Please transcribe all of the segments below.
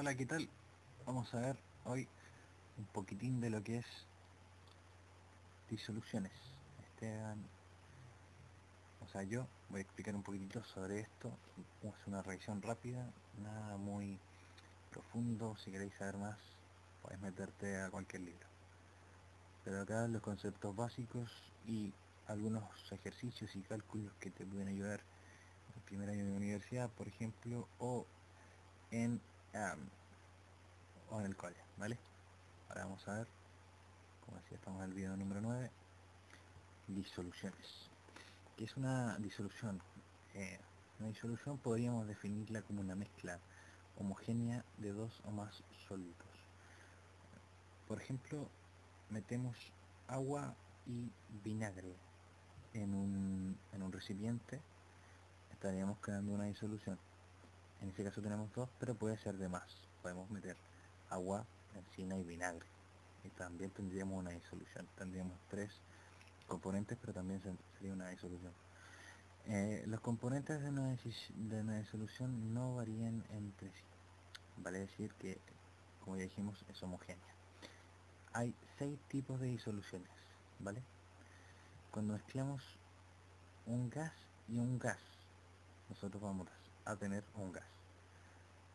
Hola, ¿qué tal? Vamos a ver hoy un poquitín de lo que es disoluciones. Yo voy a explicar un poquitito sobre esto. Es una revisión rápida, nada muy profundo. Si queréis saber más, podéis meterte a cualquier libro. Pero acá los conceptos básicos y algunos ejercicios y cálculos que te pueden ayudar en el primer año de universidad, por ejemplo, en, am, o en el cole, ¿vale? Ahora vamos a ver, como decía, estamos en el video número 9. Disoluciones. ¿Qué es una disolución? Eh, una disolución podríamos definirla como una mezcla homogénea de dos o más sólidos. Por ejemplo, metemos agua y vinagre en un recipiente, estaríamos creando una disolución. En este caso tenemos dos, pero puede ser de más. Podemos meter agua, benzina y vinagre. Y también tendríamos una disolución. Tendríamos tres componentes, pero también sería una disolución. Los componentes de una disolución no varían entre sí. Vale decir que, como ya dijimos, es homogénea. Hay 6 tipos de disoluciones, ¿vale? Cuando mezclamos un gas y un gas, nosotros vamos a tener un gas.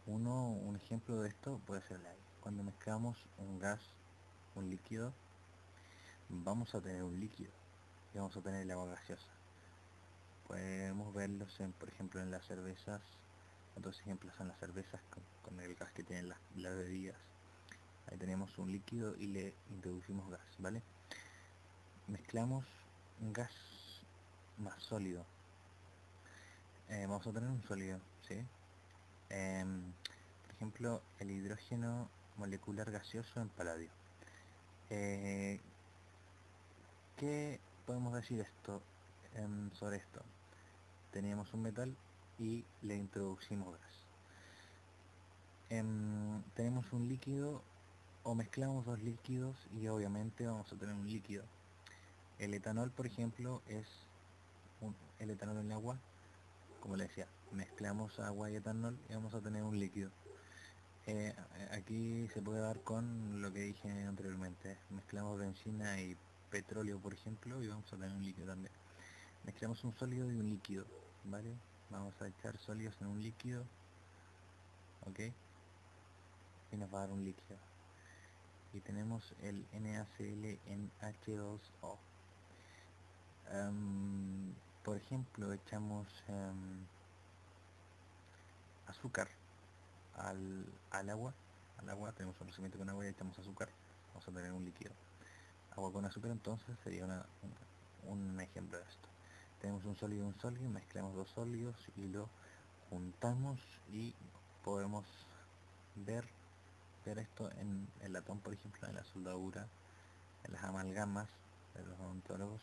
Un ejemplo de esto puede ser el aire. Cuando mezclamos un gas, un líquido, vamos a tener un líquido y vamos a tener el agua gaseosa. Podemos verlos, por ejemplo, en las cervezas. Otros ejemplos son las cervezas con el gas que tienen las bebidas. Ahí tenemos un líquido y le introducimos gas, ¿vale? Mezclamos un gas más sólido. Vamos a tener un sólido, ¿sí? Por ejemplo, el hidrógeno molecular gaseoso en paladio. Eh, ¿Qué podemos decir sobre esto? Teníamos un metal y le introducimos gas. Tenemos un líquido o mezclamos dos líquidos y obviamente vamos a tener un líquido. El etanol, por ejemplo, es el etanol en agua, como le decía, mezclamos agua y etanol y vamos a tener un líquido. Aquí se puede dar con lo que dije anteriormente, mezclamos benzina y petróleo, por ejemplo, y vamos a tener un líquido también. Mezclamos un sólido y un líquido, ¿vale? Vamos a echar sólidos en un líquido, ¿ok? Y nos va a dar un líquido. Y tenemos el NaCl en H2O. Por ejemplo, echamos azúcar al agua, tenemos un recipiente con agua y echamos azúcar, vamos a tener un líquido. Agua con azúcar entonces sería un ejemplo de esto. Tenemos un sólido, mezclamos dos sólidos y lo juntamos y podemos ver, ver esto en el latón, por ejemplo, en la soldadura, en las amalgamas de los odontólogos.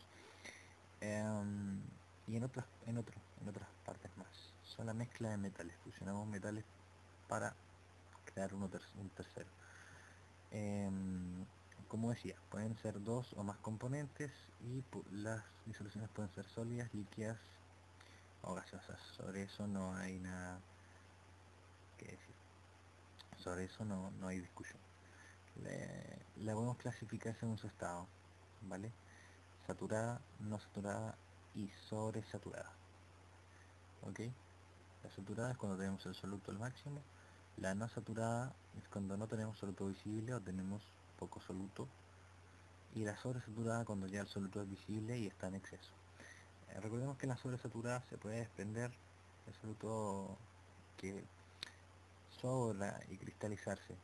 Y en otras partes más. Son la mezcla de metales. Fusionamos metales para crear un tercero. Em, Como decía, pueden ser dos o más componentes y las disoluciones pueden ser sólidas, líquidas o gaseosas. Sobre eso no hay nada que decir. Sobre eso no hay discusión. La podemos clasificar según su estado, ¿vale? Saturada, no saturada y sobresaturada. ¿Ok? La saturada es cuando tenemos el soluto al máximo. La no saturada es cuando no tenemos soluto visible o tenemos poco soluto. Y la sobresaturada cuando ya el soluto es visible y está en exceso. Recordemos que en la sobresaturada se puede desprender el soluto que sobra y cristalizarse.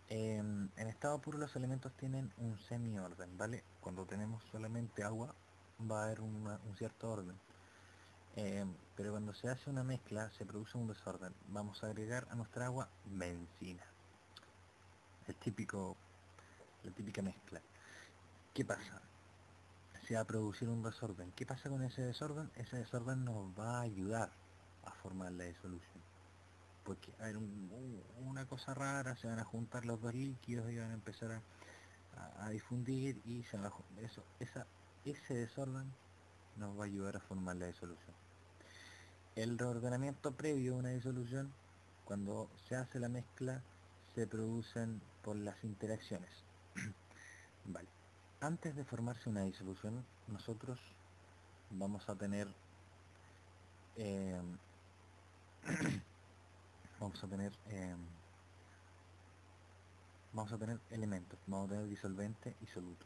En estado puro los elementos tienen un semi-orden, ¿vale? Cuando tenemos solamente agua va a haber un cierto orden. Pero cuando se hace una mezcla se produce un desorden. Vamos a agregar a nuestra agua benzina, el típico, la típica mezcla. ¿Qué pasa? Se va a producir un desorden. ¿Qué pasa con ese desorden? Ese desorden nos va a ayudar a formar la disolución. Porque hay una cosa rara, se van a juntar los dos líquidos y van a empezar a difundir y ese desorden nos va a ayudar a formar la disolución. El reordenamiento previo a una disolución, Cuando se hace la mezcla se producen por las interacciones. Vale. Antes de formarse una disolución, nosotros vamos a tener eh, vamos a tener elementos, vamos a tener disolvente y soluto.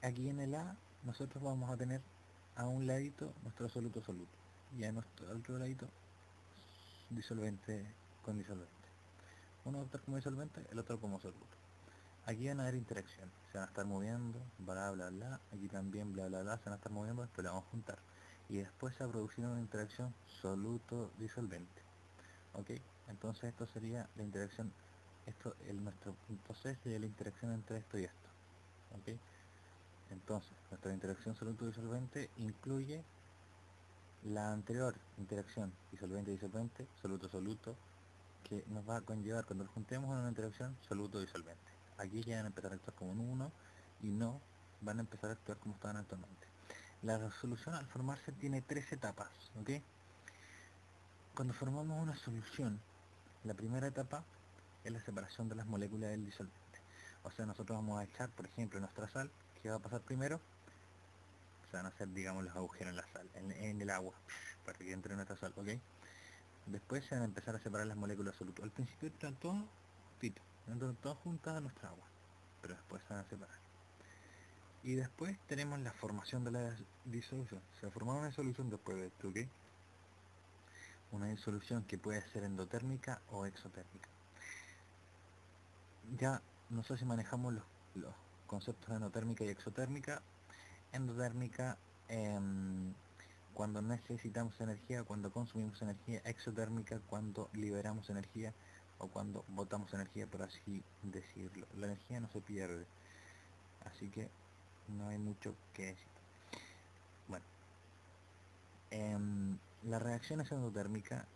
Aquí en el A nosotros vamos a tener a un ladito nuestro soluto y a nuestro otro ladito disolvente con disolvente. Uno va a estar como disolvente, el otro como soluto. Aquí van a haber interacciones, se van a estar moviendo, bla bla bla, aquí también bla bla bla, se van a estar moviendo, después la vamos a juntar. Y después se va a producir una interacción soluto-disolvente. ¿Ok? Entonces esto sería la interacción, nuestro punto C sería la interacción entre esto y esto. ¿Ok? Entonces, nuestra interacción soluto-disolvente incluye la anterior interacción disolvente-disolvente, soluto-soluto, que nos va a conllevar cuando lo juntemos en una interacción soluto-disolvente. Aquí ya van a empezar a actuar como un 1 y no van a empezar a actuar como estaban actualmente. La resolución al formarse tiene 3 etapas, ¿ok? Cuando formamos una solución, la primera etapa es la separación de las moléculas del disolvente. O sea, nosotros vamos a echar, por ejemplo, nuestra sal. ¿Qué va a pasar primero? Se van a hacer, digamos, los agujeros en la sal, en el agua, para que entre nuestra sal, ¿ok? Después se van a empezar a separar las moléculas soluto. Al principio están todas juntitas, entran todas juntas a nuestra agua, pero después se van a separar. Y después tenemos la formación de la disolución. Se va a formar una disolución después de esto, ¿ok? Una disolución que puede ser endotérmica o exotérmica. Ya no sé si manejamos los conceptos de endotérmica y exotérmica. Endotérmica, cuando necesitamos energía, cuando consumimos energía; exotérmica, cuando liberamos energía o cuando botamos energía, por así decirlo. La energía no se pierde, así que no hay mucho que decir. Bueno, la reacción es endotérmica,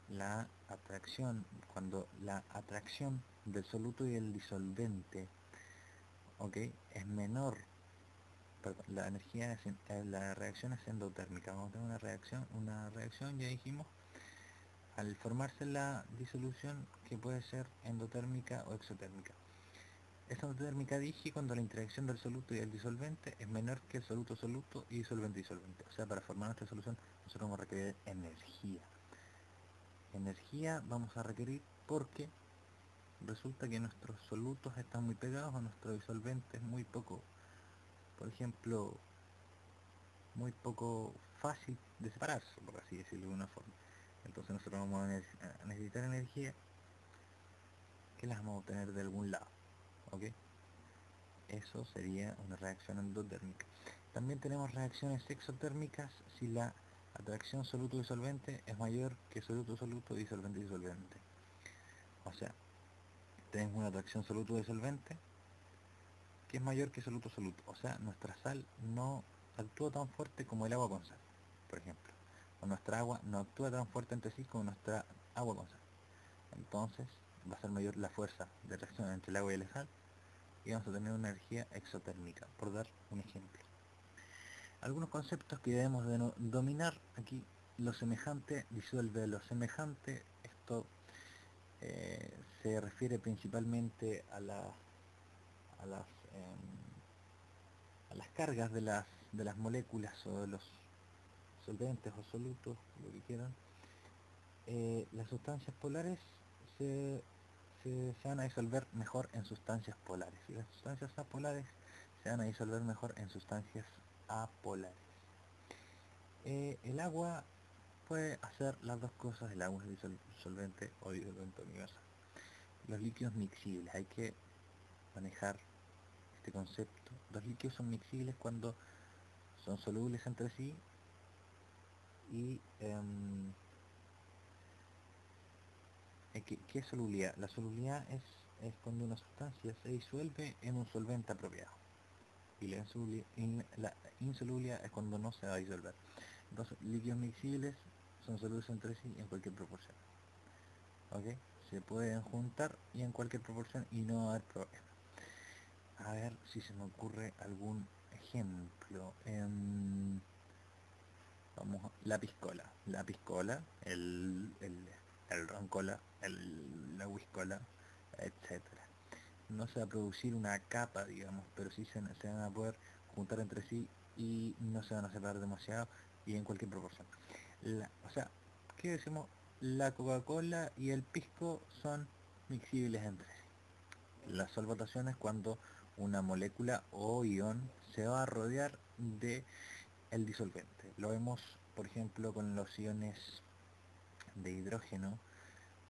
cuando la atracción del soluto y el disolvente, ¿ok?, es menor. Perdón, la reacción es endotérmica. Vamos a tener una reacción, ya dijimos, al formarse la disolución, que puede ser endotérmica o exotérmica. Es endotérmica, dije, cuando la interacción del soluto y el disolvente es menor que el soluto-soluto y disolvente-disolvente. O sea, para formar nuestra solución nosotros vamos a requerir energía. Energía vamos a requerir porque resulta que nuestros solutos están muy pegados a nuestro disolvente, es muy poco, por ejemplo, muy poco fácil de separarse, por así decirlo de una forma. Entonces nosotros vamos a necesitar energía, que las vamos a obtener de algún lado, ¿ok? Eso sería una reacción endotérmica. También tenemos reacciones exotérmicas si la atracción soluto-disolvente es mayor que soluto-soluto, disolvente-disolvente. O sea, tenemos una atracción soluto-disolvente que es mayor que soluto-soluto. O sea, nuestra sal no actúa tan fuerte como el agua con sal, por ejemplo. O nuestra agua no actúa tan fuerte entre sí como nuestra agua con sal. Entonces va a ser mayor la fuerza de reacción entre el agua y la sal y vamos a tener una energía exotérmica, por dar un ejemplo. Algunos conceptos que debemos de dominar aquí: lo semejante disuelve lo semejante. Esto se refiere principalmente a a las, a las cargas de las moléculas o de los solventes o solutos, lo que quieran. Las sustancias polares se, se van a disolver mejor en sustancias polares, y las sustancias apolares se van a disolver mejor en sustancias apolares. El agua puede hacer las dos cosas. El agua es disolvente o disolvente universal. Los líquidos mixibles, hay que manejar este concepto. Los líquidos son mixibles cuando son solubles entre sí y ¿qué es solubilidad? La solubilidad es cuando una sustancia se disuelve en un solvente apropiado, y la insolubilidad es cuando no se va a disolver. Entonces, líquidos mixibles son solubles entre sí en cualquier proporción, ¿ok? Se pueden juntar y en cualquier proporción y no va a haber problema. A ver si se me ocurre algún ejemplo. Vamos a la piscola. La piscola, el ron cola, la whisky cola, etcétera. No se va a producir una capa, digamos, pero sí se van a poder juntar entre sí y no se van a separar demasiado y en cualquier proporción. O sea, ¿qué decimos? La Coca-Cola y el pisco son mixibles entre sí. La solvatación es cuando una molécula o ion se va a rodear de el disolvente. Lo vemos, por ejemplo, con los iones de hidrógeno